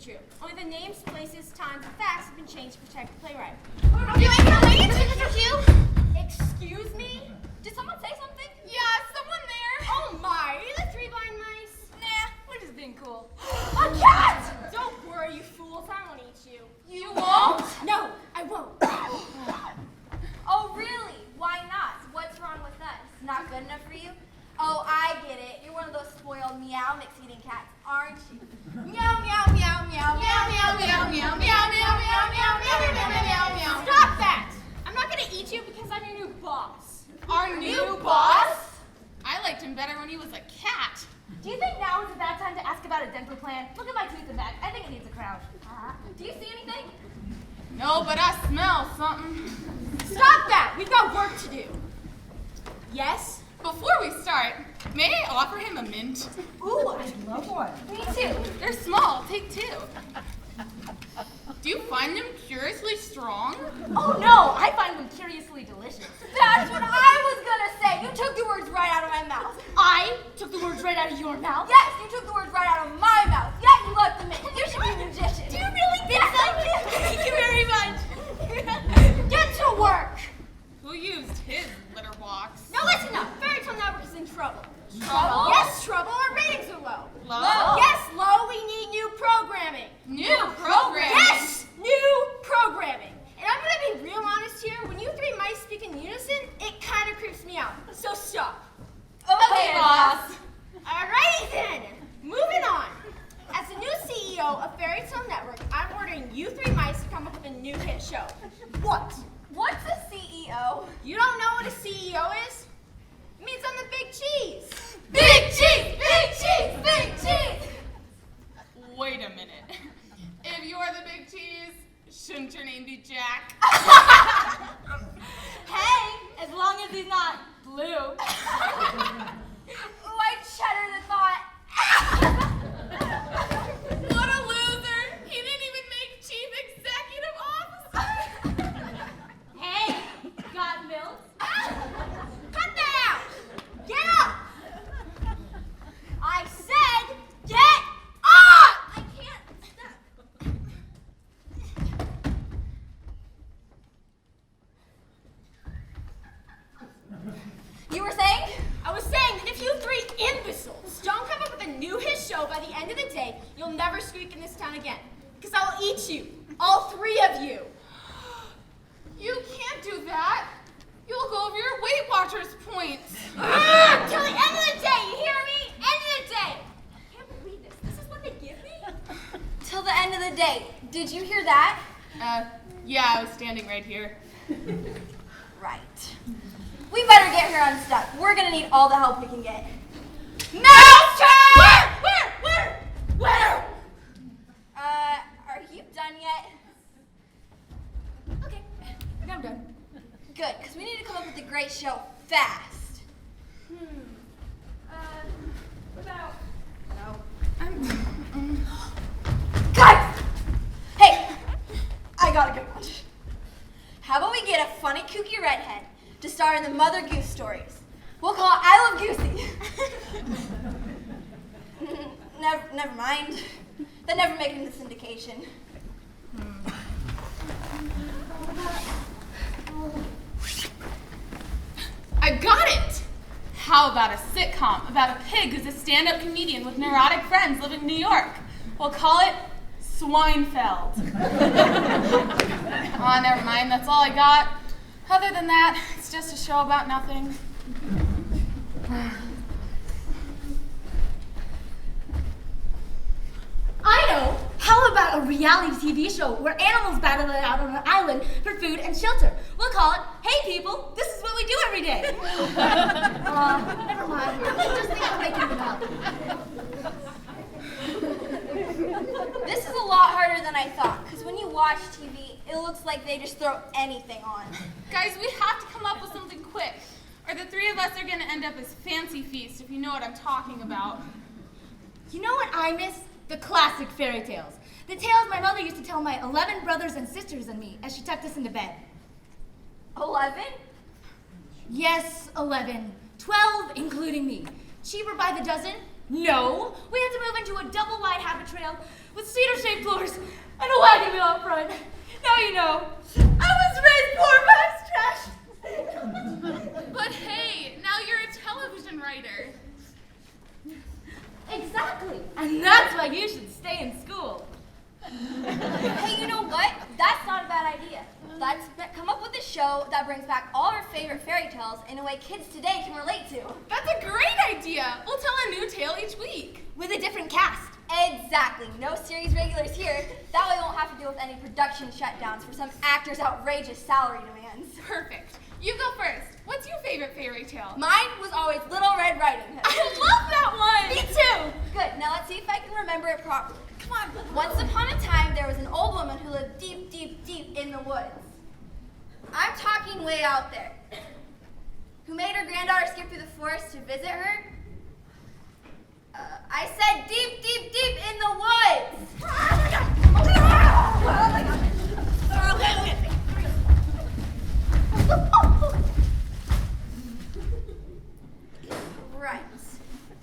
true. Only the names, places, times, and facts have been changed to protect the playwright. Are you related to Mr. Q? Excuse me? Did someone say something? Yeah, someone there. Oh my, are you the three blind mice? Nah, we're just being cool. A cat! Don't worry, you fools, I won't eat you. You won't? No, I won't. Oh, really? Why not? What's wrong with us? Not good enough for you? Oh, I get it. You're one of those spoiled meow mix eating cats, aren't you? Meow, meow, meow, meow, meow, meow, meow, meow, meow, meow, meow, meow, meow, meow, meow. Stop that! I'm not gonna eat you because I'm your new boss. Our new boss? I liked him better when he was a cat. Do you think now is a bad time to ask about a dental plan? Look at my tooth and back. I think it needs a crown. Do you see anything? No, but I smell something. Stop that! We've got work to do. Yes? Before we start, may I offer him a mint? Ooh, I love one. Me too. They're small. Take two. Do you find them curiously strong? Oh no, I find them curiously delicious. That's what I was gonna say. You took the words right out of my mouth. I took the words right out of your mouth. Yes, you took the words right out of my mouth. Yet you left them in. You should be a magician. Do you really think so? Thank you very much. Get to work. Who used his litter box? Now listen up. Fairy Tale Network is in trouble. Trouble? Yes, trouble. Our ratings are low. Low? Yes, low. We need new programming. New programming? Yes, new programming. And I'm gonna be real honest here. When you three mice speak in unison, it kind of creeps me out. So stop. Okay, boss. Alrighty then. Moving on. As the new CEO of Fairy Tale Network, I'm ordering you three mice to come up with a new hit show. What? What's a CEO? You don't know what a CEO is? It means I'm the big cheese. Big cheese! Big cheese! Big cheese! Wait a minute. If you're the big cheese, shouldn't your name be Jack? Hey, as long as he's not blue. White cheddar the thought. What a loser! He didn't even make chief executive officer! Hey, got milk? Cut that out! Get up! I said get up! I can't stop. You were saying? I was saying that if you three imbeciles don't come up with a new hit show by the end of the day, you'll never squeak in this town again. Because I'll eat you. All three of you. You can't do that. You'll go over your Weight Watchers points. Till the end of the day, you hear me? End of the day. I can't believe this. This is what they give me? Till the end of the day. Did you hear that? Yeah, I was standing right here. Right. We better get her unstuck. We're gonna need all the help we can get. Mousetrap! Where? Are you done yet? Okay, I'm done. Good, because we need to come up with a great show fast. What about? No. Guys! Hey! I got a good one. How about we get a funny, kooky redhead to star in the Mother Goose stories? We'll call it I Love Goosey. Never mind. That never made it into syndication. I got it! How about a sitcom about a pig who's a stand-up comedian with neurotic friends living in New York? We'll call it Swinefeld. Oh, never mind, that's all I got. Other than that, it's just a show about nothing. I know. How about a reality TV show where animals battle it out on an island for food and shelter? We'll call it, Hey People, this is what we do every day. Never mind. Just think of making it up. This is a lot harder than I thought, because when you watch TV, it looks like they just throw anything on. Guys, we have to come up with something quick, or the three of us are gonna end up as Fancy Feast, if you know what I'm talking about. You know what I miss? The classic fairy tales. The tales my mother used to tell my 11 brothers and sisters and me as she tucked us into bed. 11? Yes, 11. 12, including me. Cheaper by the dozen, No, we had to move into a double-wide habit trail with cedar-shaped floors and a wagon wheel up front. Now you know. I was raised poor by trash. But hey, now you're a television writer. Exactly. And that's why you should stay in school. Hey, you know what? That's not a bad idea. Let's come up with a show that brings back all our favorite fairy tales in a way kids today can relate to. That's a great idea. We'll tell a new tale each week. With a different cast. Exactly. No series regulars here. That way we won't have to deal with any production shutdowns for some actors' outrageous salary demands. Perfect. You go first. What's your favorite fairy tale? Mine was always Little Red Riding Hood. I love that one. Me too. Good. Now let's see if I can remember it properly. Come on. Once upon a time, there was an old woman who lived deep, deep, deep in the woods. I'm talking way out there. Who made her granddaughter skip through the forest to visit her? I said deep, deep, deep in the woods. Right.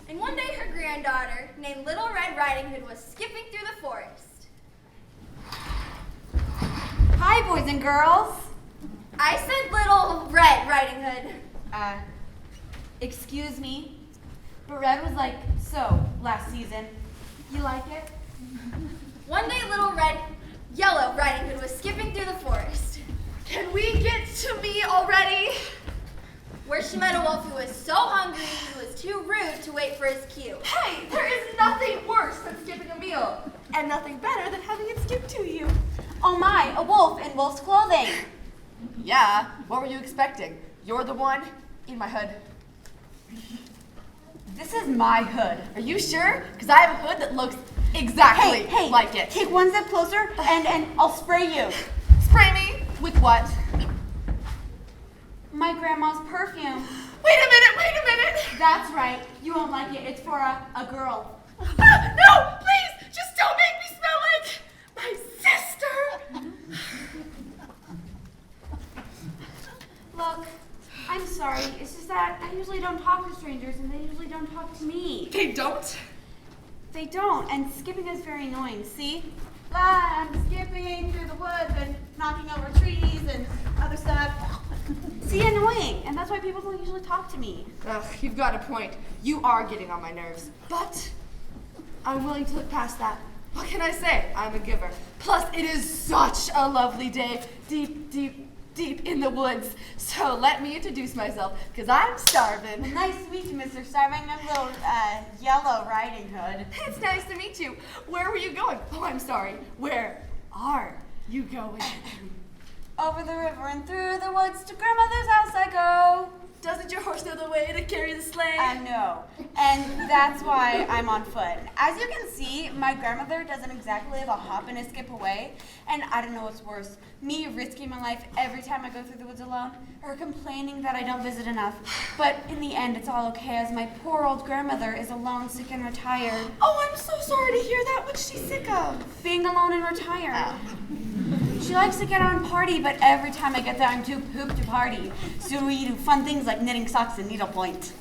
And one day her granddaughter, named Little Red Riding Hood, was skipping through the forest. Hi, boys and girls. I said Little Red Riding Hood. Excuse me, but Red was like so last season. You like it? One day Yellow Riding Hood was skipping through the forest. Can we get to me already? Where she met a wolf who was so hungry he was too rude to wait for his cue. Hey, there is nothing worse than skipping a meal. And nothing better than having it skipped to you. Oh my, a wolf in wolf's clothing. Yeah, what were you expecting? You're the one in my hood. This is my hood. Are you sure? Because I have a hood that looks exactly Hey, like it. take one step closer and I'll spray you. Spray me with what? My grandma's perfume. Wait a minute. That's right. You won't like it. It's for a girl. No, please, just don't make me smell like my sister. Look, I'm sorry. It's just that I usually don't talk to strangers and they usually don't talk to me. They don't? They don't, and skipping is very annoying. See? I'm skipping through the woods and knocking over trees and other stuff. See, annoying, and that's why people don't usually talk to me. Ugh, you've got a point. You are getting on my nerves. But I'm willing to look past that. What can I say? I'm a giver. Plus, it is such a lovely day. Deep, deep, deep in the woods. So let me introduce myself, because I'm starving. Nice to meet you, Mr. Starving. I'm Little Yellow Riding Hood. It's nice to meet you. Where were you going? Oh, I'm sorry. Where are you going? Over the river and through the woods to grandmother's house I go. Doesn't your horse know the way to carry the sleigh? No, and that's why I'm on foot. As you can see, my grandmother doesn't exactly have a hop and a skip away, and I don't know what's worse, me risking my life every time I go through the woods alone, or complaining that I don't visit enough. But in the end, it's all okay, as my poor old grandmother is alone, sick, and retired. Oh, I'm so sorry to hear that. What's she sick of? Being alone and retired. She likes to get out and party, but every time I get there, I'm too pooped to party. So we do fun things like knitting socks and needlepoint.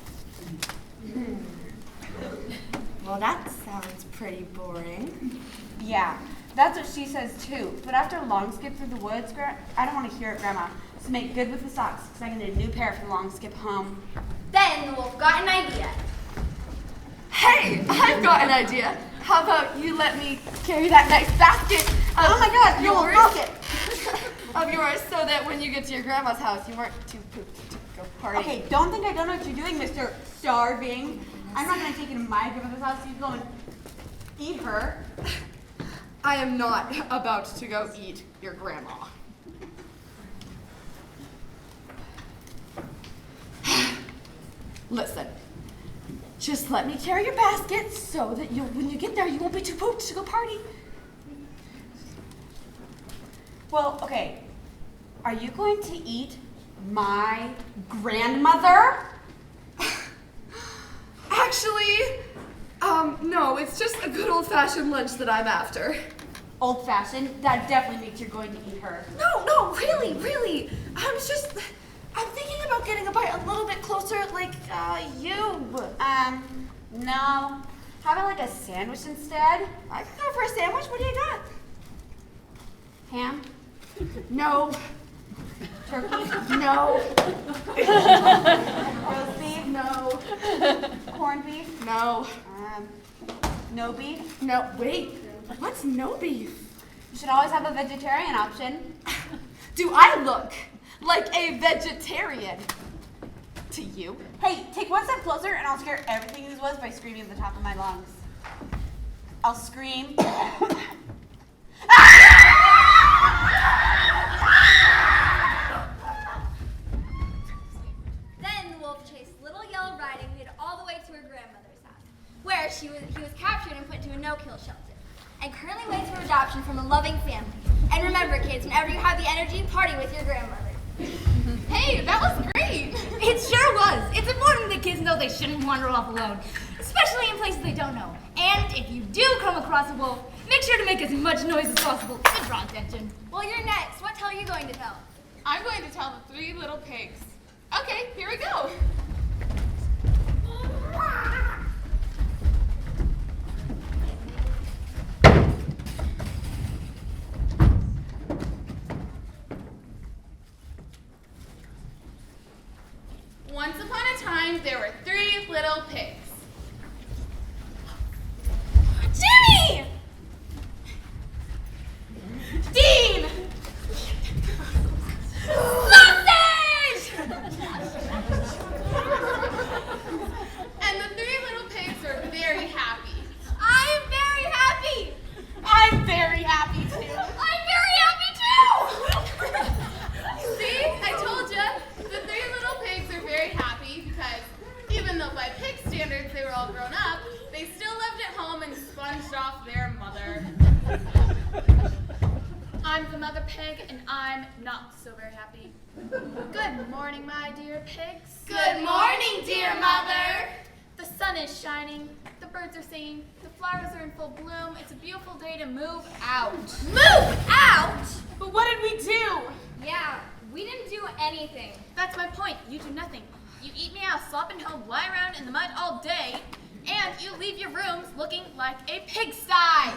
Well, that sounds pretty boring. Yeah, that's what she says too. But after a long skip through the woods, I don't want to hear it, Grandma. So make good with the socks, because I can get a new pair for the long skip home. Then the wolf got an idea. Hey, I've got an idea. How about you let me carry that nice basket of Oh my God, you yours, broke it. of yours, so that when you get to your grandma's house, you weren't too pooped to go party. Okay, don't think I don't know what you're doing, Mr. Starving. I'm not going to take you to my grandmother's house so you go and eat her. I am not about to go eat your grandma. Listen, just let me carry your basket so that when you get there, you won't be too pooped to go party. Well, okay. Are you going to eat my grandmother? Actually, no, it's just a good old-fashioned lunch that I'm after. Old-fashioned? That definitely means you're going to eat her. No, really. I'm thinking about getting a bite a little bit closer, like, you. No. How about like a sandwich instead? I could go for a sandwich. What do you got? Ham? No. Turkey? No. Roast beef? No. Corned beef? No. No beef? No. Wait. What's no beef? You should always have a vegetarian option. Do I look like a vegetarian to you? Hey, take one step closer and I'll scare everything these was by screaming at the top of my lungs. I'll scream. Then the wolf chased little yellow riding hood all the way to her grandmother's house, where he was captured and put into a no-kill shelter, and currently waits for adoption from a loving family. And remember, kids, whenever you have the energy, party with your grandmother. Hey, that was great. It sure was. It's important that kids know they shouldn't wander off alone, especially in places they don't know. And if you do come across a wolf, make sure to make as much noise as possible to draw attention. Well, you're next. What tale are you going to tell? I'm going to tell the three little pigs. Okay, here we go. Once upon a time, there were three little pigs. Jimmy! Dean! Sausage! And the three little pigs were very happy. I'm very happy! I'm very happy too. I'm very happy too! See, I told you, the three little pigs are very happy because even though by pig standards they were all grown up, they still lived at home and sponged off their mother. I'm the mother pig and I'm not so very happy. Good morning, my dear pigs. Good morning, dear mother! The sun is shining, the birds are singing, the flowers are in full bloom. It's a beautiful day to move out. Move out! But what did we do? Yeah, we didn't do anything. That's my point. You do nothing. You eat me out, slopping home, lie around in the mud all day, and you leave your rooms looking like a pigsty.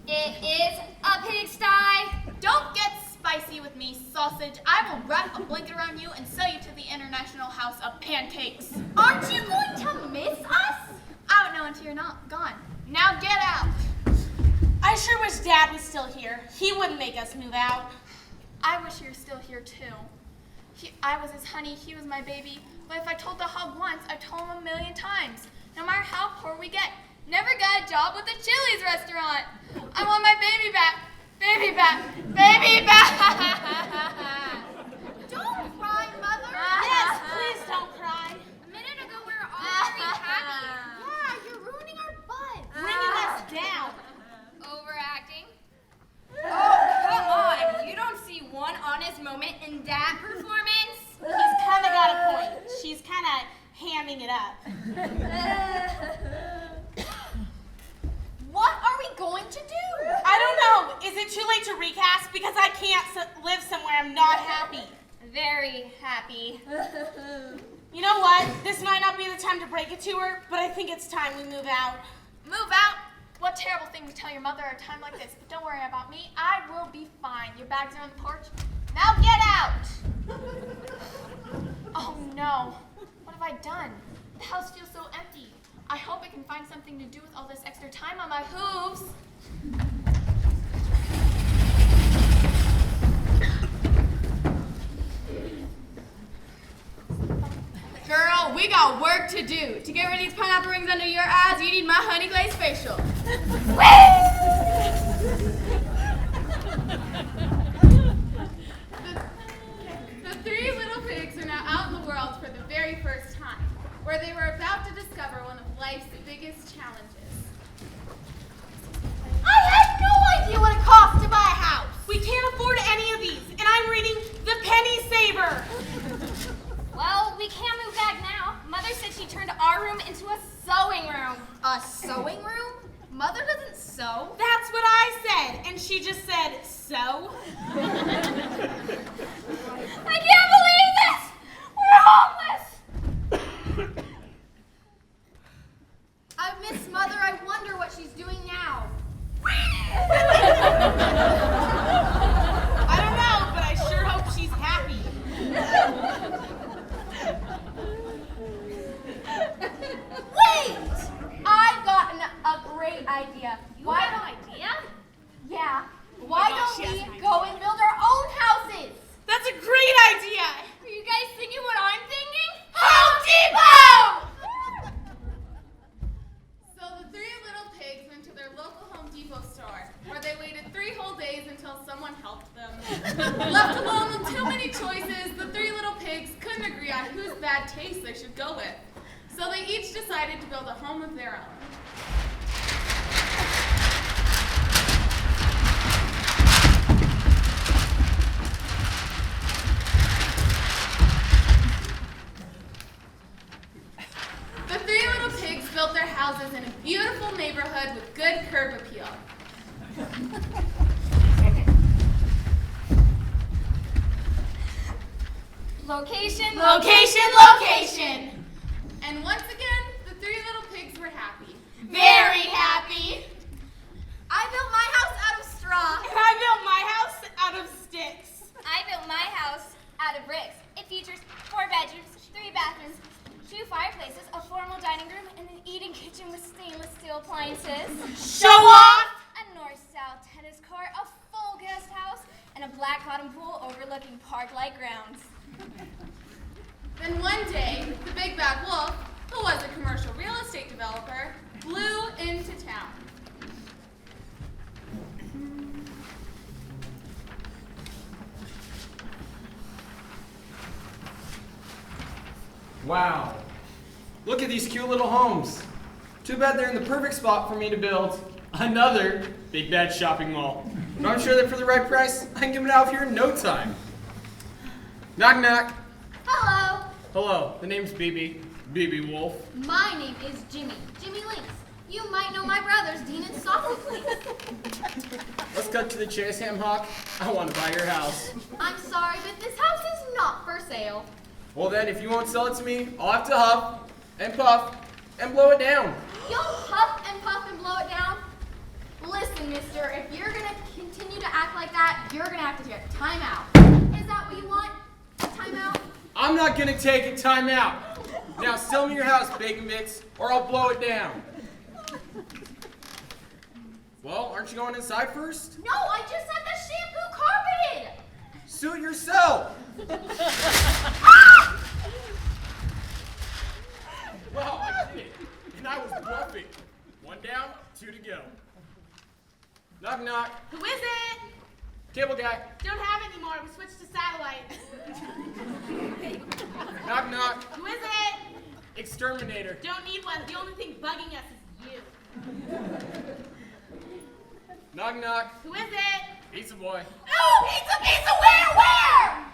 It is a pigsty. Don't get spicy with me, sausage. I will wrap a blanket around you and sell you to the International House of Pancakes. Aren't you going to miss us? I don't know until you're not gone. Now get out. I sure wish Dad was still here. He wouldn't make us move out. I wish you were still here too. I was his honey, he was my baby. But if I told the hog once, I told him 1,000,000 times. No matter how poor we get, never got a job with the Chili's restaurant. I want my baby back. Baby back. Baby back. Don't cry, Mother. Yes, please don't cry. A minute ago, we were all very happy. Yeah, you're ruining our fun. Bringing us down. Overacting. Oh, come on. You don't see one honest moment in that performance? He's kind of got a point. She's kind of hamming it up. What are we going to do? I don't know. Is it too late to recast? Because I can't live somewhere I'm not happy. Very happy. You know what? This might not be the time to break it to her, but I think it's time we move out. Move out? What terrible thing to tell your mother at a time like this. But don't worry about me. I will be fine. Your bags are on the porch. Now get out! Oh no. What have I done? The house feels so empty. I hope I can find something to do with all this extra time on my hooves. Girl, we got work to do. To get rid of these pineapple rings under your eyes, you need my honey glazed facial. The three little pigs are now out in the world for the very first time, where they were about to discover one of life's biggest challenges. I had no idea what it cost to buy a house. We can't afford any of these, and I'm reading The Penny Saver. Well, we can't move back now. Mother said she turned our room into a sewing room. A sewing room? Mother doesn't sew. That's what I said, and she just said, so? I can't believe this! We're homeless! I miss Mother. I want until someone helped them. Left alone with too many choices, the three little pigs couldn't agree on whose bad taste they should go with. So they each decided to build a home of their own. The three little pigs built their houses in a beautiful neighborhood with good curb appeal. Location. Location! And once again, the three little pigs were happy. Very happy. I built my house out of straw. And I built my house out of sticks. I built my house out of bricks. It features 4 bedrooms, 3 bathrooms, 2 fireplaces, a formal dining room, and an eating kitchen with stainless steel appliances. Show off! A north-south tennis court, a full guest house, and a black bottom pool overlooking park-like grounds. Then one day, the big bad wolf, who was a commercial real estate developer, blew into town. Wow. Look at these cute little homes. Too bad they're in the perfect spot for me to build another big bad shopping mall. But I'm sure that for the right price, I can get it out of here in no time. Knock knock. Hello. Hello, the name's BB. BB Wolf. My name is Jimmy Lynx. You might know my brothers, Dean and Sophocles. Let's cut to the chase, Ham Hock. I want to buy your house. I'm sorry, but this house is not for sale. Well then, if you won't sell it to me, I'll have to huff and puff and blow it down. You'll huff and puff and blow it down? Listen, mister, if you're gonna continue to act like that, you're gonna have to get time out. Is that what you want? Time out? I'm not gonna take a time out. Now sell me your house, Bacon Bits, or I'll blow it down. Well, aren't you going inside first? No, I just had the shampoo carpeted! Suit yourself! Well, I did it, and I was bluffing. 1 down, 2 to go. Knock knock. Who is it? Cable guy. Don't have it anymore. We switched to satellite. Knock knock. Who is it? Exterminator. Don't need one. The only thing bugging us is you. Knock knock. Who is it? Pizza boy. Oh, pizza, where?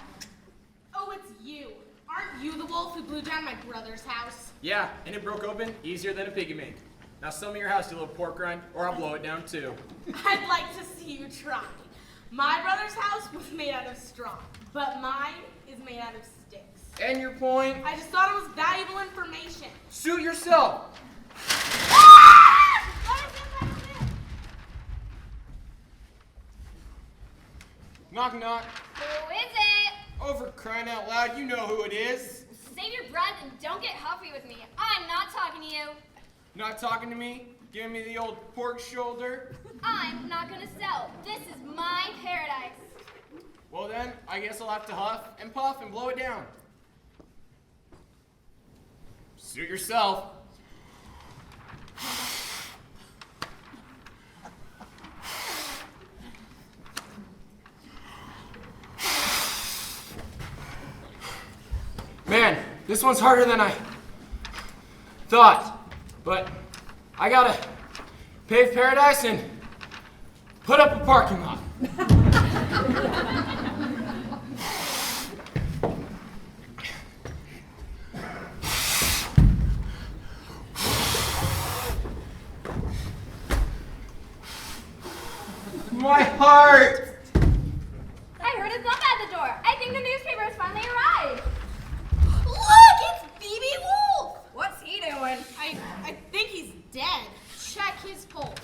Oh, it's you. Aren't you the wolf who blew down my brother's house? Yeah, and it broke open easier than a piggy bank. Now sell me your house, you little pork rind, or I'll blow it down too. I'd like to see you try. My brother's house was made out of straw, but mine is made out of sticks. And your point? I just thought it was valuable information. Suit yourself. Knock knock. Who is it? Over crying out loud, you know who it is. Save your breath and don't get huffy with me. I'm not talking to you. Not talking to me? Giving me the old pork shoulder? I'm not gonna sell. This is my paradise. Well then, I guess I'll have to huff and puff and blow it down. Suit yourself. Man, this one's harder than I thought, but I gotta pave paradise and put up a parking lot. My heart! I heard a thump at the door. I think the newspaper has finally arrived. Look, it's BB Wolf. What's he doing? I think he's dead. Check his pulse.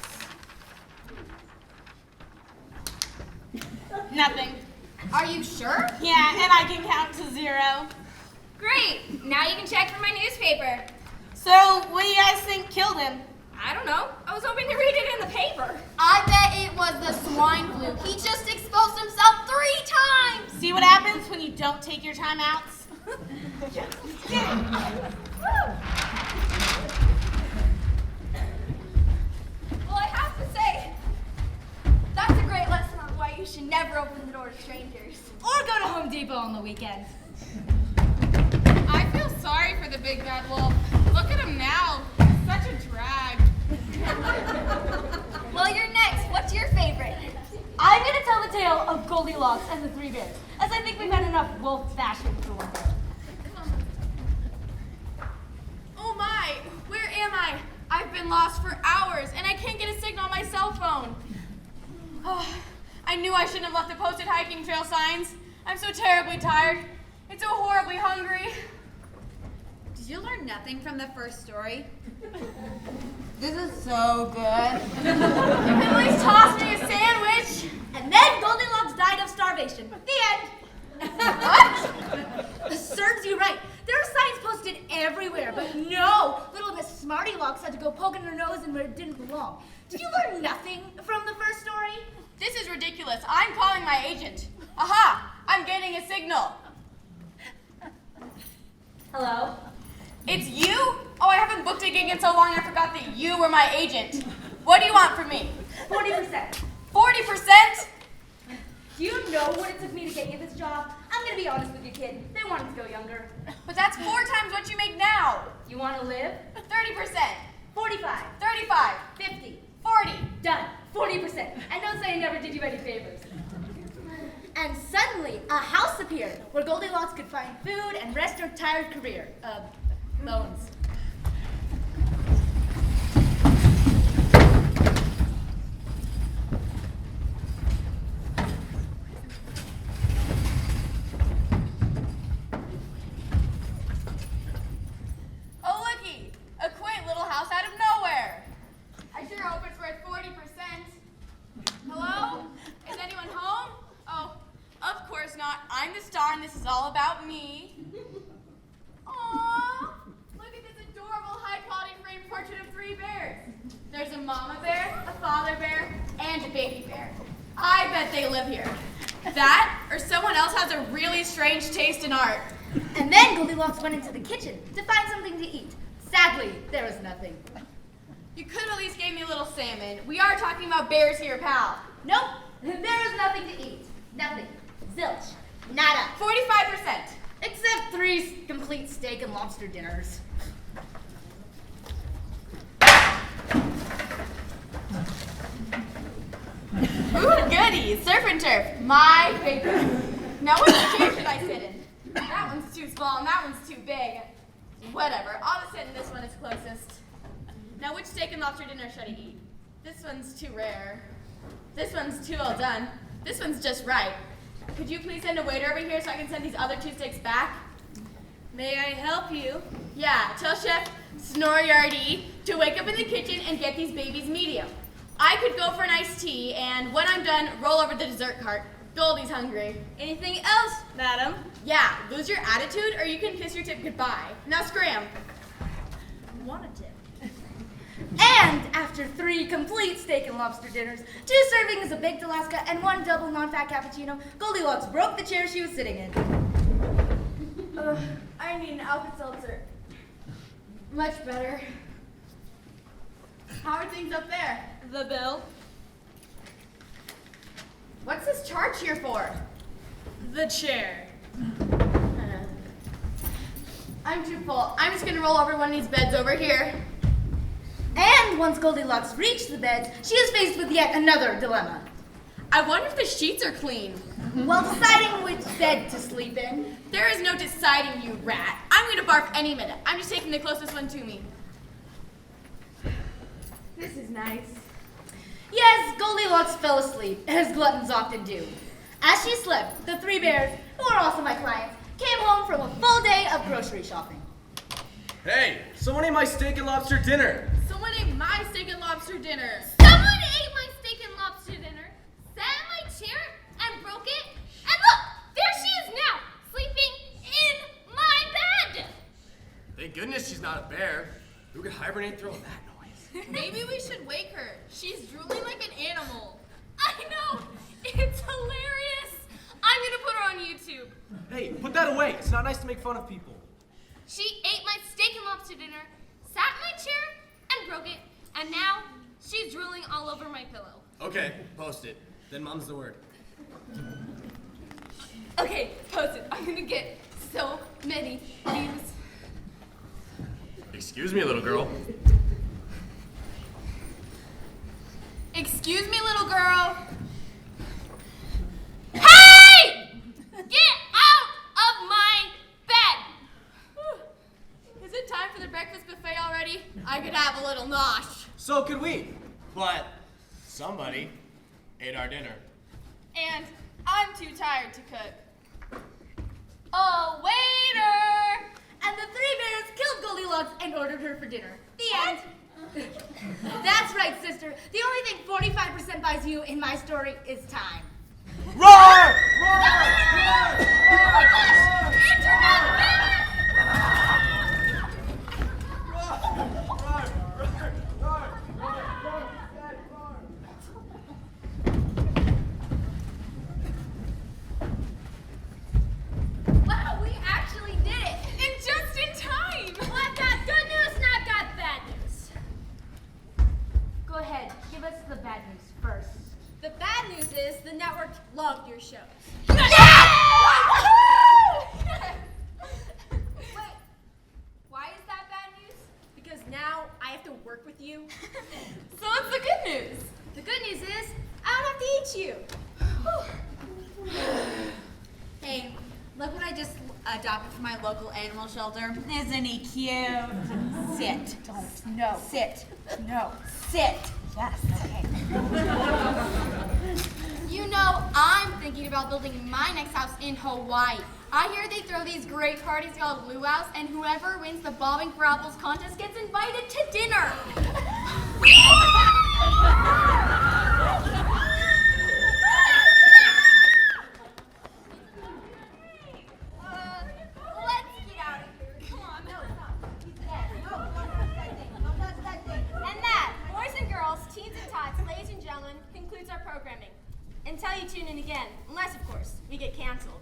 Nothing. Are you sure? Yeah, and I can count to 0. Great. Now you can check for my newspaper. So, what do you guys think killed him? I don't know. I was hoping to read it in the paper. I bet it was the swine flu. He just exposed himself 3 times. See what happens when you don't take your time outs? Well, I have to say, that's a great lesson on why you you should never open the door to strangers. Or go to Home Depot on the weekend. I feel sorry for the big bad wolf. Look at him now. Such a drag. Well, you're next. What's your favorite? I'm gonna tell the tale of Goldilocks and the Three Bears, as I think we've had enough wolf fashion for one day. Oh my, where am I? I've been lost for hours and I can't get a signal on my cell phone. Oh, I knew I shouldn't have left the posted hiking trail signs. I'm so terribly tired and so horribly hungry. Did you learn nothing from the first story? This is so good. You can at least toss me a sandwich. And then Goldilocks died of starvation. The end. What? Serves you right. There are signs posted everywhere, but no, little Miss Smartylocks had to go poking her nose in where it didn't belong. Did you learn nothing from the first story? This is ridiculous. I'm calling my agent. Aha! I'm getting a signal. Hello? It's you? Oh, I haven't booked a gig in so long I forgot that you were my agent. What do you want from me? 40%. 40%? Do you know what it took me to get you this job? I'm gonna be honest with you, kid. They wanted to go younger. But that's 4 times what you make now. You wanna live? 30%. 45. 35. 50. 40. Done. 40%. And don't say I never did you any favors. And suddenly, a house appeared where Goldilocks could find food and rest her tired career. Bones. Oh, looky. A quaint little house out of nowhere. I sure hope it's worth 40%. Hello? Is anyone home? Oh, of course not. I'm the star and this is all about me. Aww. Look at this adorable high-quality framed portrait of 3 bears. There's a mama bear, a father bear, and a baby bear. I bet they live here. That, or someone else has a really strange taste in art. And then Goldilocks went into the kitchen to find something to eat. Sadly, there was nothing. You could at least give me a little salmon. We are talking about bears here, pal. Nope, there is nothing to eat. Nothing. Zilch. Nada. 45%. Except 3 complete steak and lobster dinners. Ooh, goodies. Surf and turf. My favorite. Now which chair should I sit in? That one's too small and that one's too big. Whatever. I'll just sit in this one it's closest. Now which steak and lobster dinner should I eat? This one's too rare. This one's too well done. This one's just right. Could you please send a waiter over here so I can send these other 2 steaks back? May I help you? Yeah, tell Chef Snoriardi to wake up in the kitchen and get these babies medium. I could go for an iced tea, and when I'm done, roll over the dessert cart. Goldie's hungry. Anything else, madam? Yeah, lose your attitude or you can kiss your tip goodbye. Now scram. Want a tip. And after 3 complete steak and lobster dinners, 2 servings of baked Alaska, and 1 double non-fat cappuccino, Goldilocks broke the chair she was sitting in. I need an Alka-Seltzer. Much better. How are things up there? The bill. What's this charge here for? The chair. I'm too full. I'm just gonna roll over one of these beds over here. And once Goldilocks reached the beds, she is faced with yet another dilemma. I wonder if the sheets are clean. While deciding which bed to sleep in, There is no deciding, you rat. I'm gonna barf any minute. I'm just taking the closest one to me. This is nice. yes, Goldilocks fell asleep, as gluttons often do. As she slept, the 3 bears, who are also my clients, came home from a full day of grocery shopping. Hey, someone ate my steak and lobster dinner. Someone ate my steak and lobster dinner. Someone ate my steak and lobster dinner, sat in my chair, and broke it. And look, there she is now, sleeping in my bed. Thank goodness she's not a bear. Who could hibernate through all that noise? Maybe we should wake her. She's drooling like an animal. I know, it's hilarious. I'm gonna put her on YouTube. Hey, put that away. It's not nice to make fun of people. She ate my steak and lobster dinner, sat in my chair, and broke it. And now she's drooling all over my pillow. Okay, post it. Then mum's the word. Okay, post it. I'm gonna get so many views. Excuse me, little girl. Excuse me, little girl. Hey! Get out of my bed! Is it time for the breakfast buffet already? I could have a little nosh. So could we. But somebody ate our dinner. And I'm too tired to cook. Oh, waiter! And the three bears killed Goldilocks and ordered her for dinner. The end. That's right, sister. The only thing 45% buys you in my story is time. Roar! Roar! Wow, we actually did it. And just in time! Well, I've got good news and I've got bad news. Go ahead, give us the bad news first. The bad news is the network loved your shows. Wait, why is that bad news? Because now I have to work with you. So what's the good news? The good news is I don't have to eat you. Hey, look what I just adopted from my local animal shelter. Isn't he cute? Sit. Don't. No. Sit. No. Sit. Yes. Okay. You know, I'm thinking about building my next house in Hawaii. I hear they throw these great parties called luau's, and whoever wins the bobbing for apples contest gets invited to dinner. Let's get out of here. Come on. No, stop. He's dead. No, don't touch that thing. Don't touch that thing. And that, boys and girls, teens and tots, ladies and gentlemen, concludes our programming. Until you tune in again, unless, of course, we get canceled.